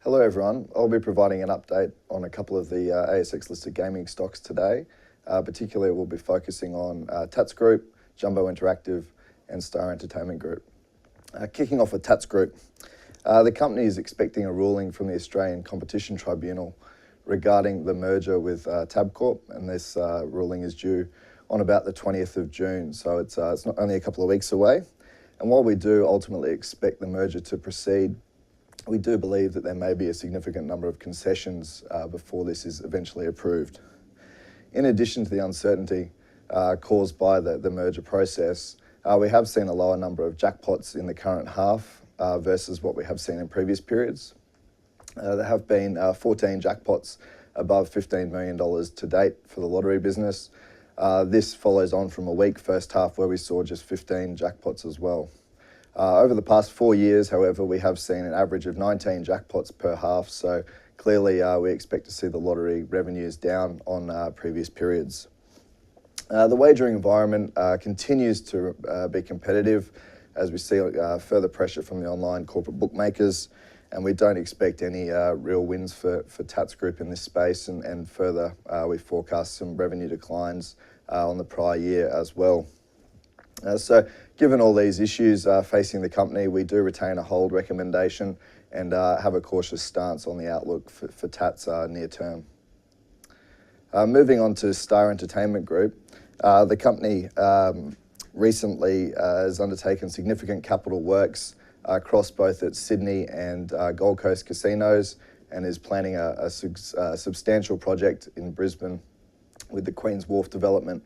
Hello everyone, I'll be providing an update on a couple of the ASX listed gaming stocks today. Particularly we'll be focusing on Tatts Group, Jumba Interactive and Star Entertainment Group. Kicking off with Tatts Group, the company is expecting a ruling from the Australian Competition Tribunal regarding the merger with Tabcorp, and this ruling is due on about the 20th of June, so it's not only a couple of weeks away. And while we do ultimately expect the merger to proceed, we do believe that there may be a significant number of concessions before this is eventually approved. In addition to the uncertainty caused by the merger process, we have seen a lower number of jackpots in the current half versus what we have seen in previous periods. There have been 14 jackpots above $15 million to date for the lottery business. This follows on from a weak first half where we saw just 15 jackpots as well. Over the past 4 years, however, we have seen an average of 19 jackpots per half, so clearly we expect to see the lottery revenues down on previous periods. The wagering environment continues to be competitive as we see further pressure from the online corporate bookmakers, and we don't expect any real wins for Tatts Group in this space, and further we forecast some revenue declines on the prior year as well. So given all these issues facing the company, we do retain a hold recommendation and have a cautious stance on the outlook for Tatts near term. Moving on to Star Entertainment Group, the company recently has undertaken significant capital works across both its Sydney and Gold Coast casinos, and is planning a substantial project in Brisbane with the Queen's Wharf development.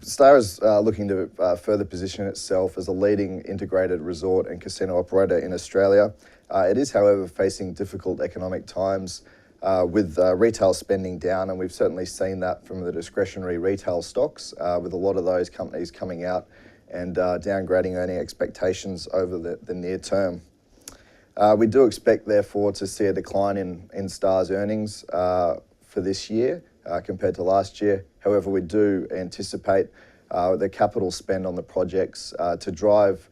Star is looking to further position itself as a leading integrated resort and casino operator in Australia. It is, however, facing difficult economic times with retail spending down, and we've certainly seen that from the discretionary retail stocks, with a lot of those companies coming out and downgrading earning expectations over the near term. We do expect, therefore, to see a decline in Star's earnings for this year compared to last year. However, we do anticipate the capital spend on the projects to drive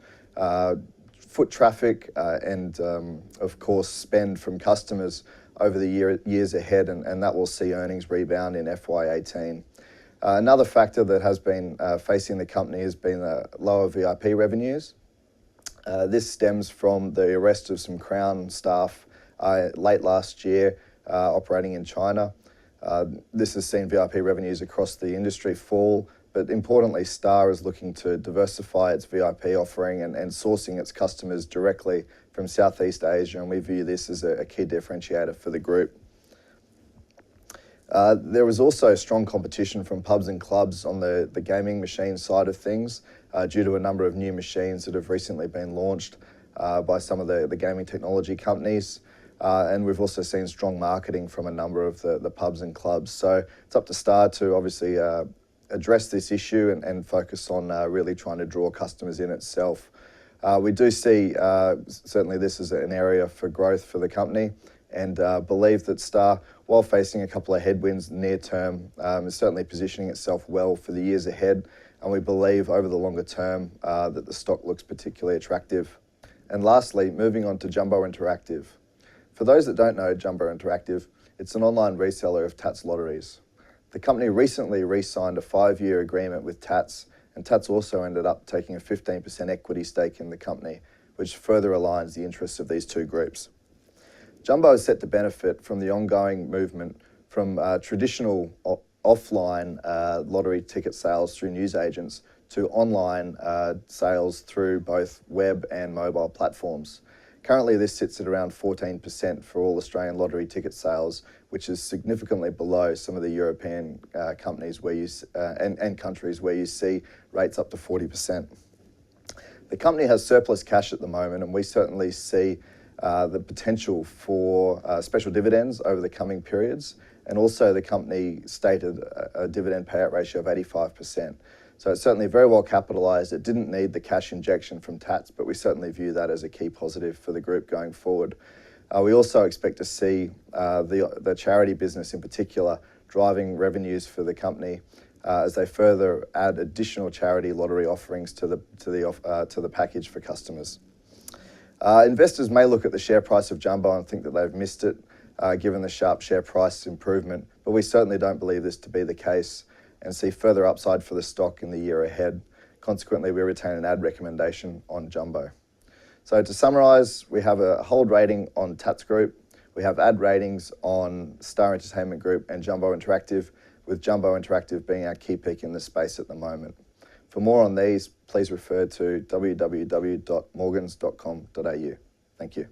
foot traffic and, of course, spend from customers over the years ahead, and that will see earnings rebound in FY18. Another factor that has been facing the company has been lower VIP revenues. This stems from the arrest of some Crown staff late last year operating in China. This has seen VIP revenues across the industry fall, but importantly, Star is looking to diversify its VIP offering and sourcing its customers directly from Southeast Asia, and we view this as a key differentiator for the group. There was also strong competition from pubs and clubs on the gaming machine side of things due to a number of new machines that have recently been launched by some of the gaming technology companies. And we've also seen strong marketing from a number of the pubs and clubs. So it's up to Star to obviously address this issue and focus on really trying to draw customers in itself. We do see certainly this as an area for growth for the company, and believe that Star, while facing a couple of headwinds near term, is certainly positioning itself well for the years ahead, and we believe over the longer term that the stock looks particularly attractive. And lastly, moving on to Jumba Interactive. For those that don't know Jumba Interactive, it's an online reseller of Tatts lotteries. The company recently re-signed a 5-year agreement with Tatts, and Tatts also ended up taking a 15% equity stake in the company, which further aligns the interests of these two groups. Jumbo is set to benefit from the ongoing movement from traditional offline lottery ticket sales through newsagents to online sales through both web and mobile platforms. Currently, this sits at around 14% for all Australian lottery ticket sales, which is significantly below some of the European companies and countries where you see rates up to 40%. The company has surplus cash at the moment, and we certainly see the potential for special dividends over the coming periods, and also the company stated a dividend payout ratio of 85%. So it's certainly very well capitalised. It didn't need the cash injection from Tatts, but we certainly view that as a key positive for the group going forward. We also expect to see the charity business in particular driving revenues for the company as they further add additional charity lottery offerings to the package for customers. Investors may look at the share price of Jumbo and think that they've missed it, given the sharp share price improvement, but we certainly don't believe this to be the case and see further upside for the stock in the year ahead. Consequently, we retain an add recommendation on Jumbo. So to summarise, we have a hold rating on Tatts Group, we have add ratings on Star Entertainment Group and Jumba Interactive, with Jumba Interactive being our key pick in the space at the moment. For more on these, please refer to www.morgans.com.au. Thank you.